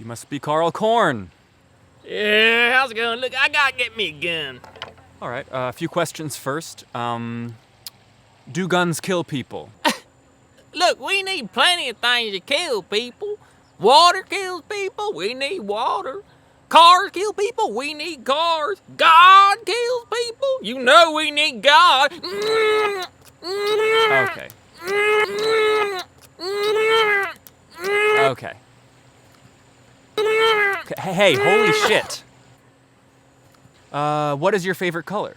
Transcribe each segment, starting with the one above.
You must be Carl Korn. Yeah, how's it going? Look, I gotta get me a gun. All right, a few questions first. Do guns kill people? Look, we need plenty of things to kill people. Water kills people, we need water. Cars kill people, we need cars. God kills people, you know we need God. Okay. Okay. Hey, holy shit. What is your favorite color?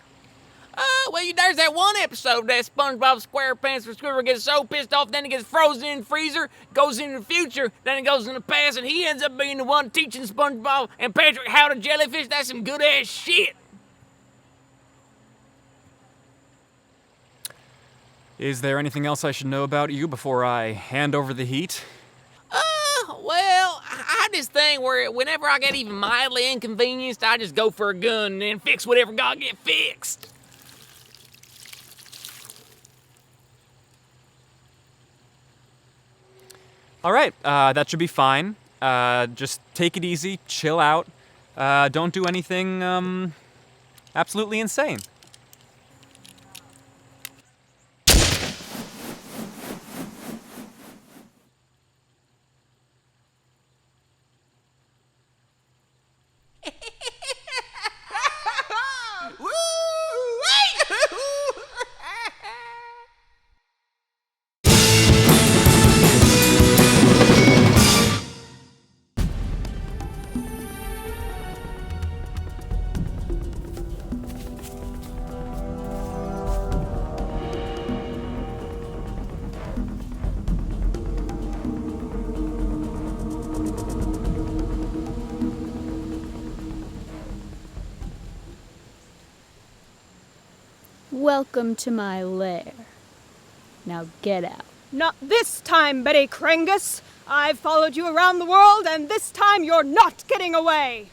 Well, there's that one episode that SpongeBob SquarePants for Squidward gets so pissed off, then he gets frozen in the freezer, goes into the future, then he goes in the past, and he ends up being the one teaching SpongeBob and Patrick how to jellyfish. That's some good ass shit. Is there anything else I should know about you before I hand over the heat? Well, I have this thing where whenever I get even mildly inconvenienced, I just go for a gun and then fix whatever gotta get fixed. All right, that should be fine. Just take it easy, chill out. Don't do anything, absolutely insane. Welcome to my lair. Now get out. Not this time, Betty Kringus. I've followed you around the world, and this time you're not getting away.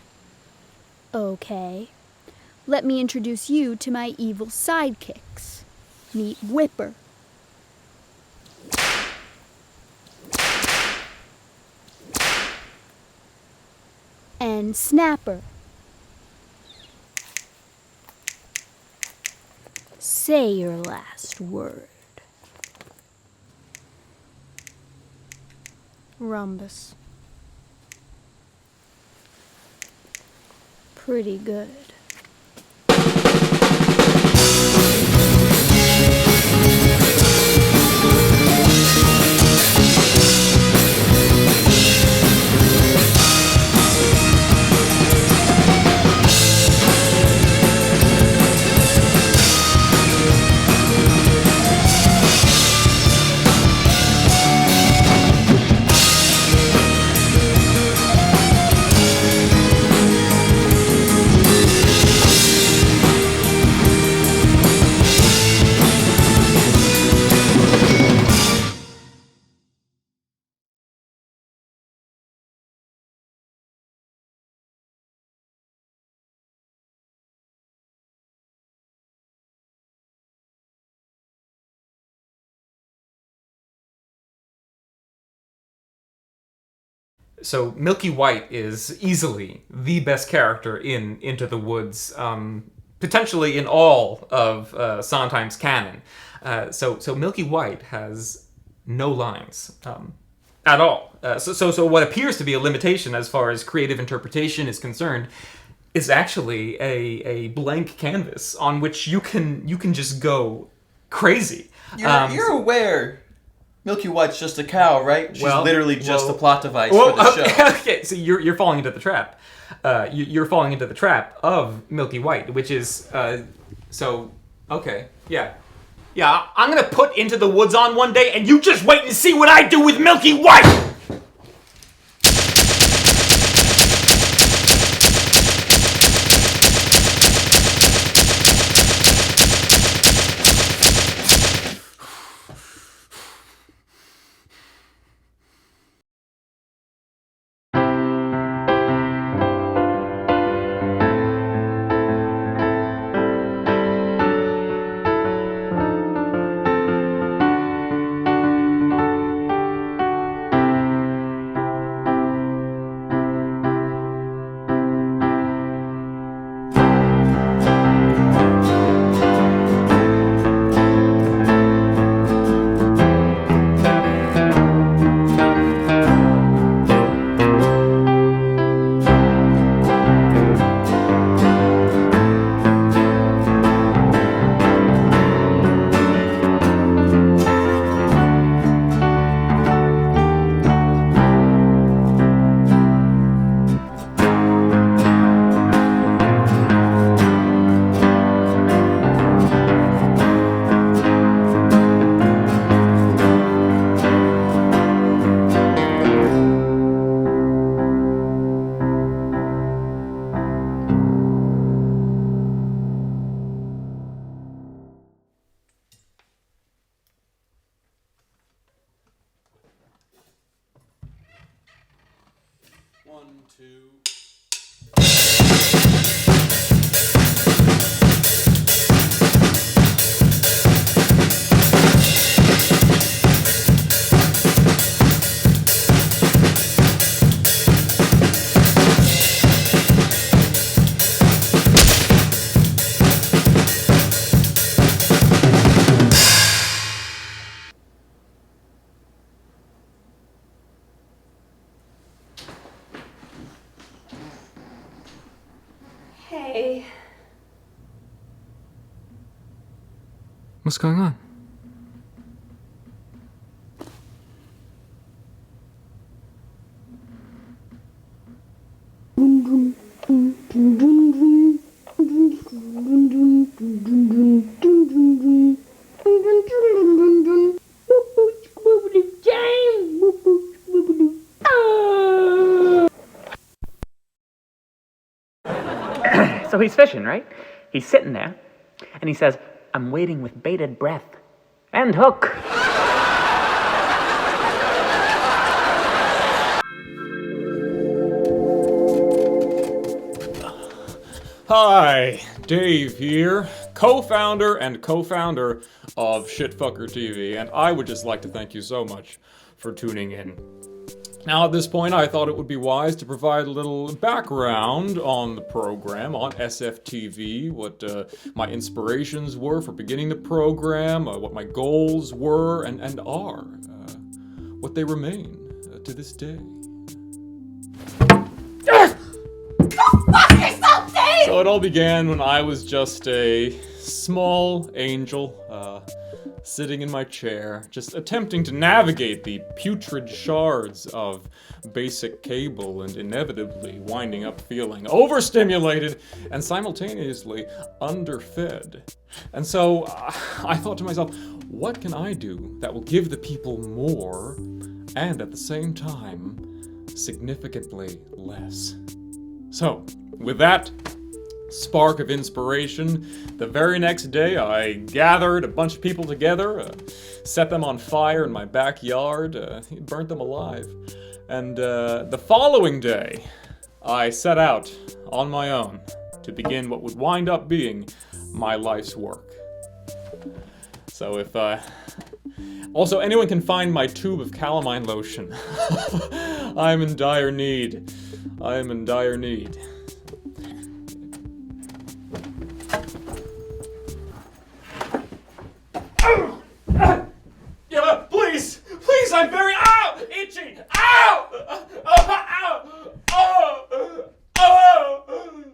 Okay. Let me introduce you to my evil sidekicks. Meet Whipper. And Snapper. Say your last word. Rhombus. Pretty good. So Milky White is easily the best character in Into the Woods, potentially in all of Sondheim's canon. So Milky White has no lines at all. So what appears to be a limitation as far as creative interpretation is concerned is actually a blank canvas on which you can just go crazy. You're aware Milky White's just a cow, right? She's literally just a plot device for the show. Okay, so you're falling into the trap. You're falling into the trap of Milky White, which is okay, yeah. I'm gonna put Into the Woods on one day, and you just wait and see what I do with Milky White. Hey. What's going on? So he's fishing, right? He's sitting there, and he says, I'm waiting with bated breath. And hook. Hi, Dave here, co-founder of Shitfucker TV, and I would just like to thank you so much for tuning in. Now, at this point, I thought it would be wise to provide a little background on the program, on SFTV, what my inspirations were for beginning the program, what my goals were and are, what they remain to this day. So it all began when I was just a small angel, sitting in my chair, just attempting to navigate the putrid shards of basic cable and inevitably winding up feeling overstimulated and simultaneously underfed. And so I thought to myself, what can I do that will give the people more and at the same time significantly less? So, with that spark of inspiration, the very next day I gathered a bunch of people together, set them on fire in my backyard, burnt them alive. And the following day, I set out on my own to begin what would wind up being my life's work. So if also anyone can find my tube of calamine lotion. I'm in dire need. I am in dire need. Yeah, please, I'm very itchy. Ow! Ow! Oh! Oh!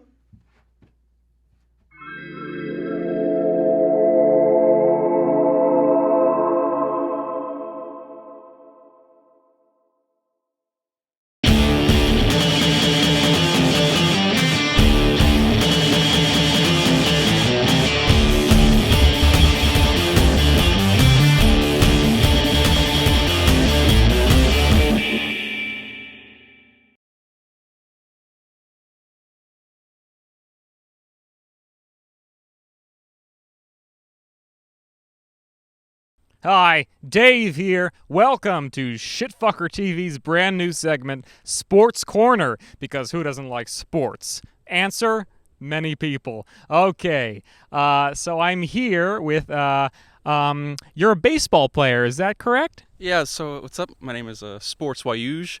Hi, Dave here. Welcome to Shitfucker TV's brand new segment, Sports Corner, because who doesn't like sports? Answer, many people. Okay, so I'm here with, you're a baseball player, is that correct? Yeah, so what's up? My name is Sports Yaiullo.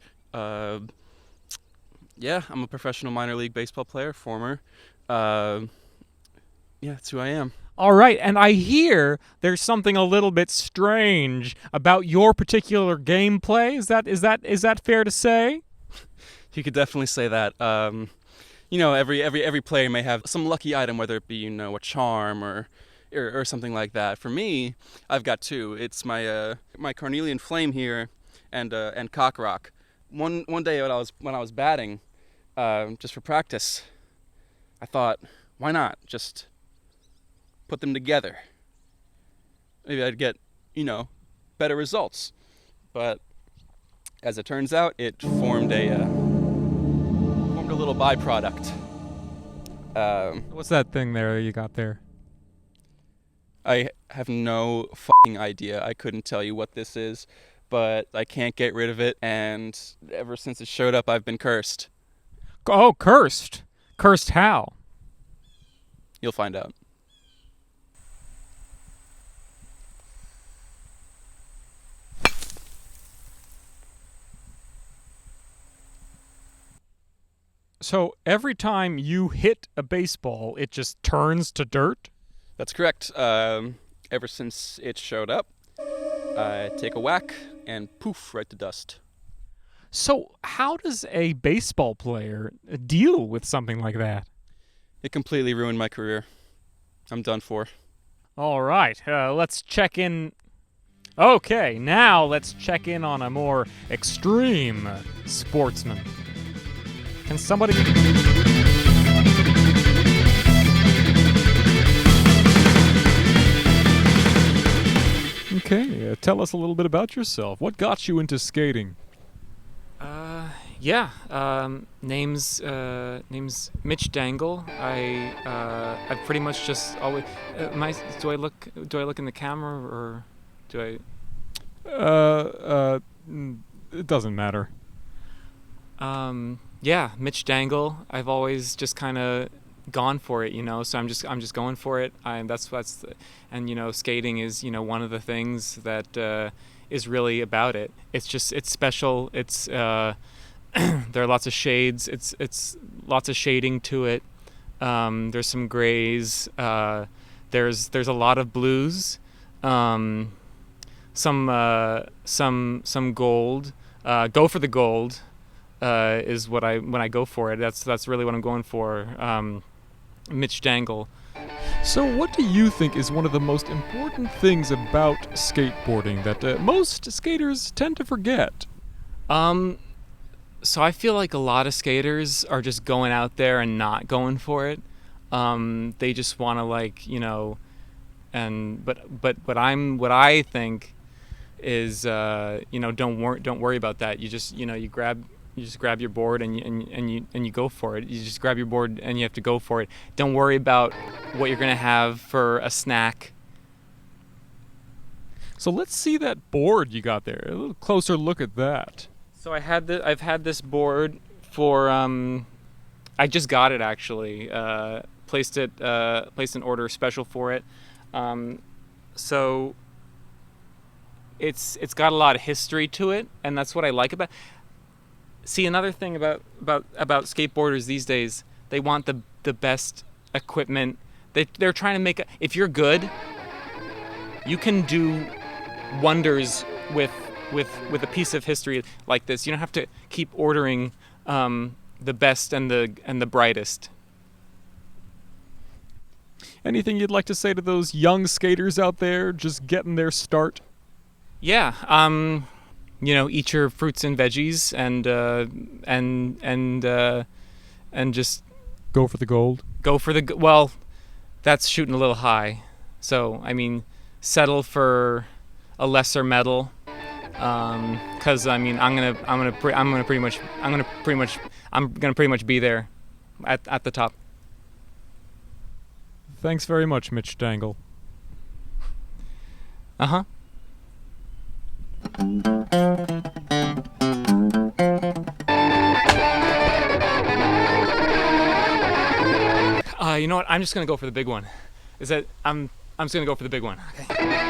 Yeah, I'm a professional minor league baseball player, former. Yeah, that's who I am. All right, and I hear there's something a little bit strange about your particular gameplay. Is that fair to say? You could definitely say that. Every player may have some lucky item, whether it be a charm or something like that. For me, I've got two. It's my Carnelian Flame here, and Cock Rock. One day when I was batting, just for practice, I thought, why not just put them together? Maybe I'd get, better results. But as it turns out, it formed a little byproduct. What's that thing there you got there? I have no fucking idea. I couldn't tell you what this is, but I can't get rid of it, and ever since it showed up, I've been cursed. Oh, cursed. Cursed how? You'll find out. So every time you hit a baseball, it just turns to dirt? That's correct. Ever since it showed up, I take a whack and poof, right to dust. So how does a baseball player deal with something like that? It completely ruined my career. I'm done for. All right, let's check in. Okay, now let's check in on a more extreme sportsman. Can somebody... Okay, tell us a little bit about yourself. What got you into skating? Name's Mitch Dangle. I pretty much just always. Do I look in the camera or do I? It doesn't matter. Yeah, Mitch Dangle. I've always just kind of gone for it, So I'm just going for it. Skating is one of the things that is really about it. It's special. It's there are lots of shades. It's lots of shading to it. There's some grays. There's a lot of blues. Some gold. Go for the gold. Is when I go for it. That's really what I'm going for. Mitch Dangle. So what do you think is one of the most important things about skateboarding that most skaters tend to forget? So I feel like a lot of skaters are just going out there and not going for it. They just want to what I think is don't worry about that. You just you just grab your board and you go for it. You just grab your board and you have to go for it. Don't worry about what you're gonna have for a snack. So let's see that board you got there. A little closer look at that. So I've had this board for I just got it actually. Placed an order special for it. So it's got a lot of history to it, and that's what I like about. See, another thing about skateboarders these days, they want the best equipment. They're trying to make if you're good, you can do wonders with a piece of history like this. You don't have to keep ordering the best and the brightest. Anything you'd like to say to those young skaters out there just getting their start? Yeah, eat your fruits and veggies and just go for the gold. Well, that's shooting a little high. So settle for a lesser medal. Because I'm gonna pretty much be there at the top. Thanks very much, Mitch Dangle. Uh-huh. You know what? I'm just gonna go for the big one. I'm just gonna go for the big one. Okay.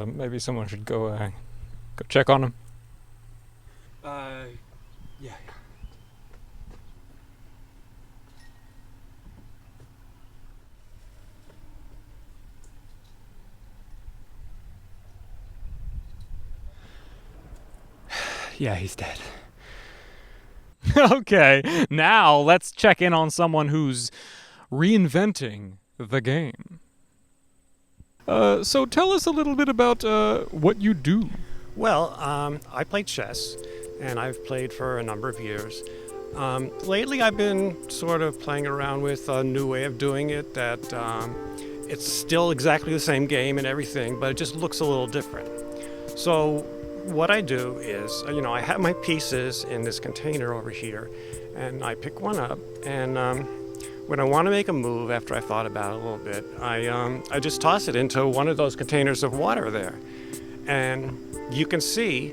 Maybe someone should go check on him. Yeah. Yeah, he's dead. Okay, now let's check in on someone who's reinventing the game. So tell us a little bit about what you do. Well, I play chess, and I've played for a number of years. Lately, I've been sort of playing around with a new way of doing it that it's still exactly the same game and everything, but it just looks a little different. So what I do is, I have my pieces in this container over here, and I pick one up, and when I want to make a move after I've thought about it a little bit, I just toss it into one of those containers of water there. And you can see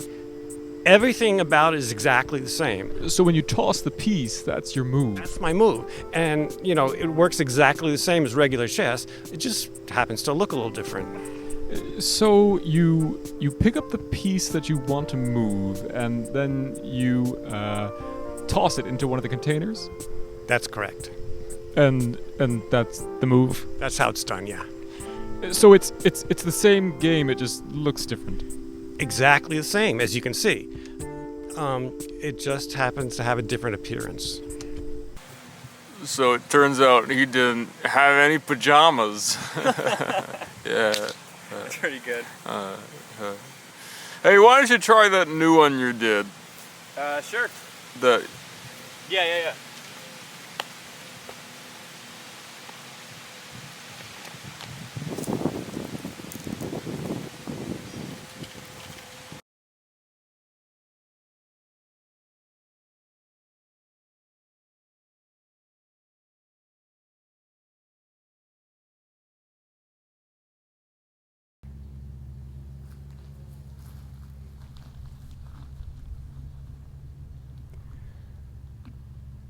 everything about it is exactly the same. So when you toss the piece, that's your move. That's my move. And, it works exactly the same as regular chess. It just happens to look a little different. So you pick up the piece that you want to move, and then you toss it into one of the containers? That's correct. And that's the move? That's how it's done, yeah. So it's the same game, it just looks different. Exactly the same, as you can see. It just happens to have a different appearance. So it turns out he didn't have any pajamas. Yeah. That's pretty good. Hey, why don't you try that new one you did? Sure. The Yeah.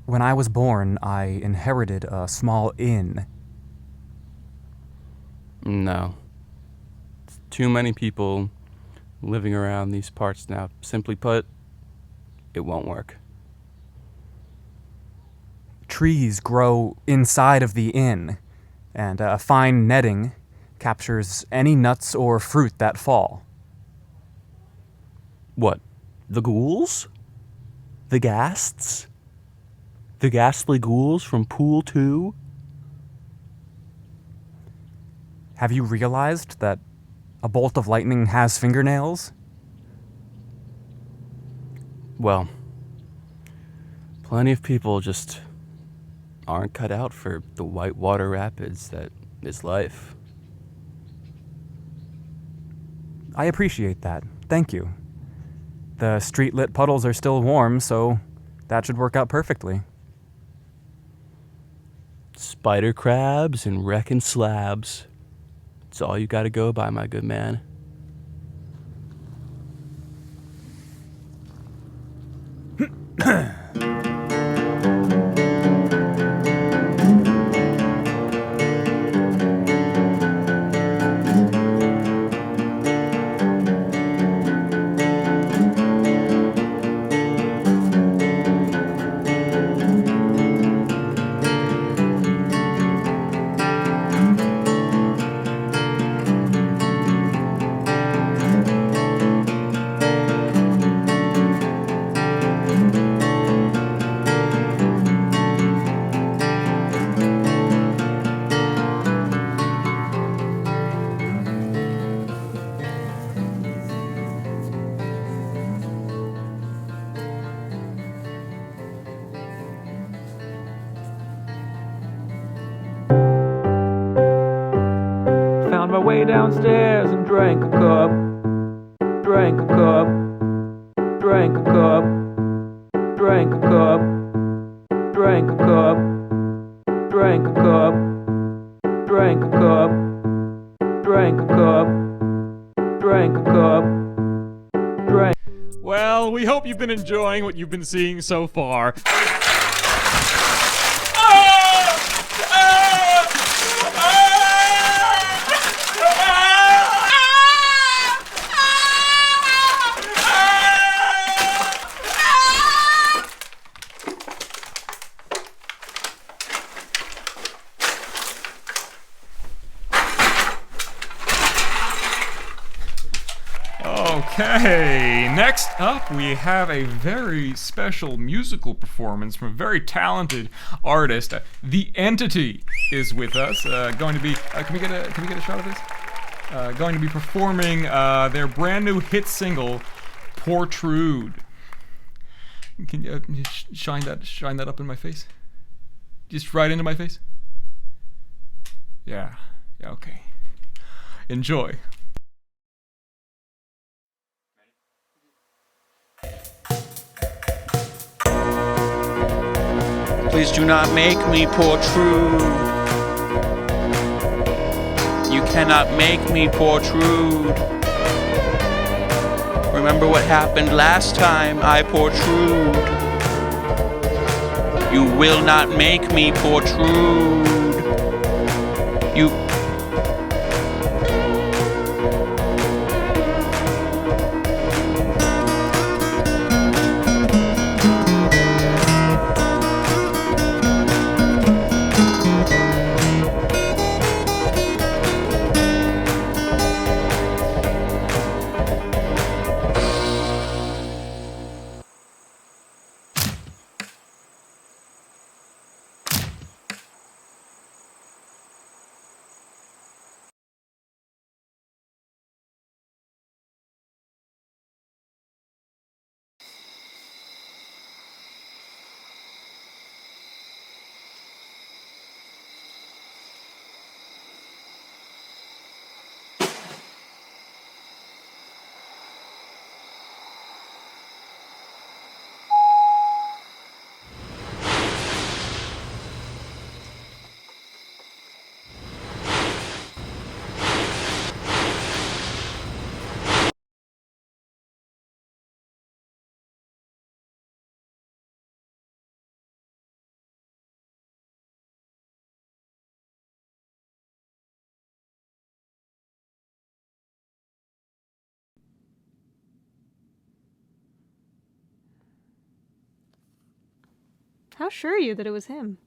When I was born, I inherited a small inn. No. Too many people living around these parts now. Simply put, it won't work. Trees grow inside of the inn, and fine netting captures any nuts or fruit that fall. What? The ghouls? The ghasts? The ghastly ghouls from Pool 2? Have you realized that a bolt of lightning has fingernails? Well, plenty of people just aren't cut out for the whitewater rapids that is life. I appreciate that. Thank you. The street-lit puddles are still warm, so that should work out perfectly. Spider crabs and wrecking slabs. It's all you gotta go by, my good man. Found my way downstairs and drank a cup. Drank a cup. Drank a cup. Drank a cup. Drank a cup. Drank a cup. Drank a cup. Drank a cup. Drank a cup. Drank. Well, we hope you've been enjoying what you've been seeing so far. Okay, next up we have a very special musical performance from a very talented artist. The Entity is with us. Going to be. Can we get a shot of this? Going to be performing their brand new hit single, "Portrude." Can you shine that up in my face? Just right into my face. Yeah. Okay. Enjoy. Please do not make me protrude. You cannot make me protrude. Remember what happened last time I protrude. You will not make me protrude. You... How sure are you that it was him?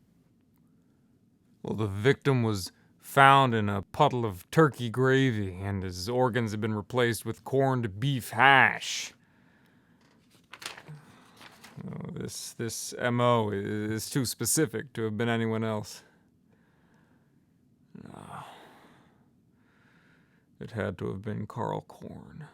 Well, the victim was found in a puddle of turkey gravy, and his organs have been replaced with corned beef hash. Oh, this MO is too specific to have been anyone else. No. It had to have been Carl Korn.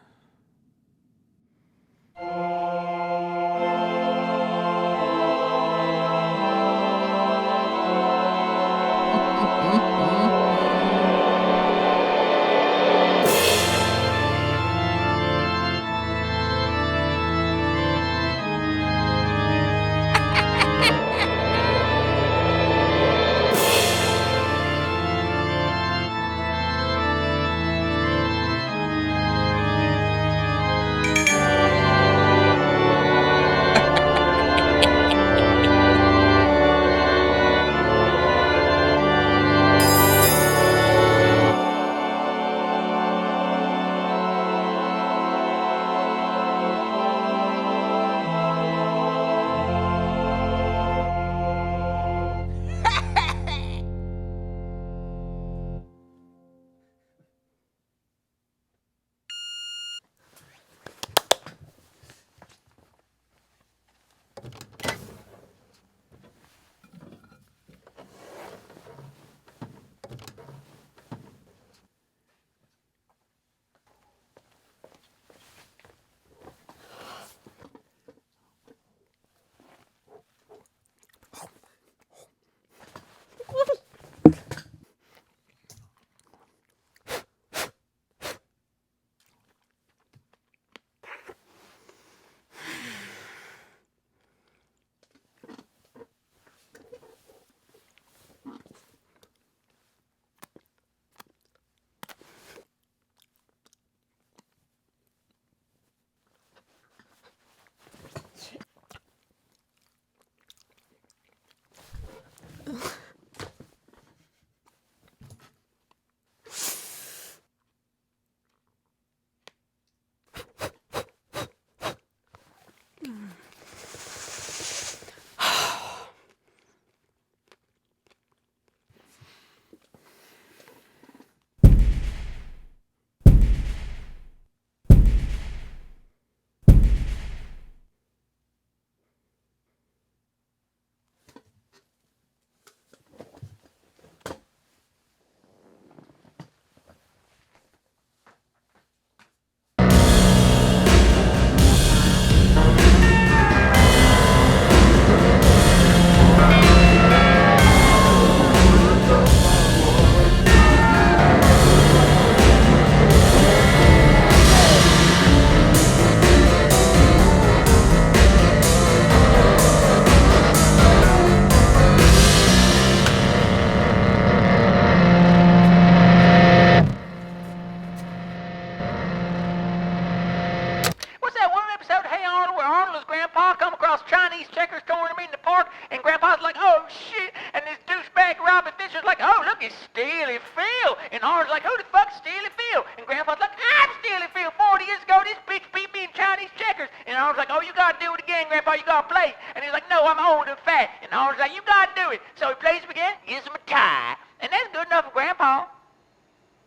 Grandpa, you gotta play. And he's like, no, I'm old and fat. And Arnold's like, you gotta do it. So he plays him again, gives him a tie. And that's good enough for Grandpa.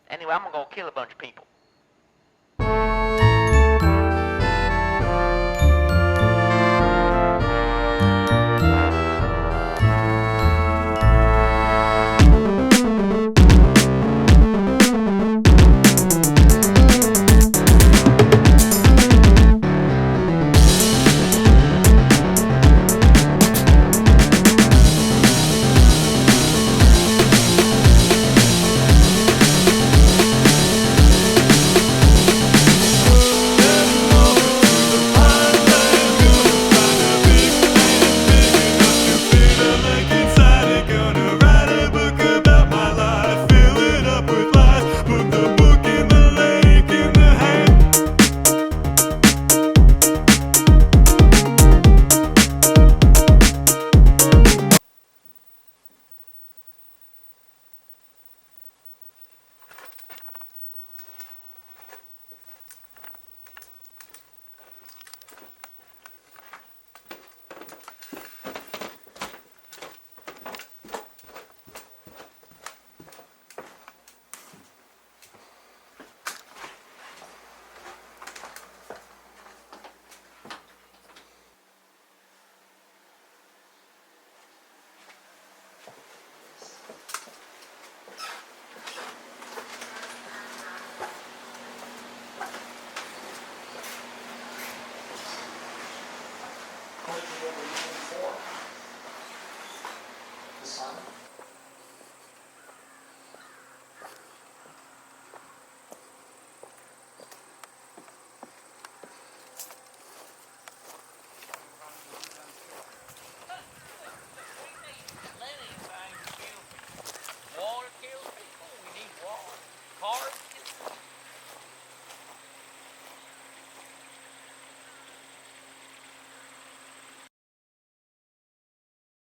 Anyway, I'm gonna go kill a bunch of people.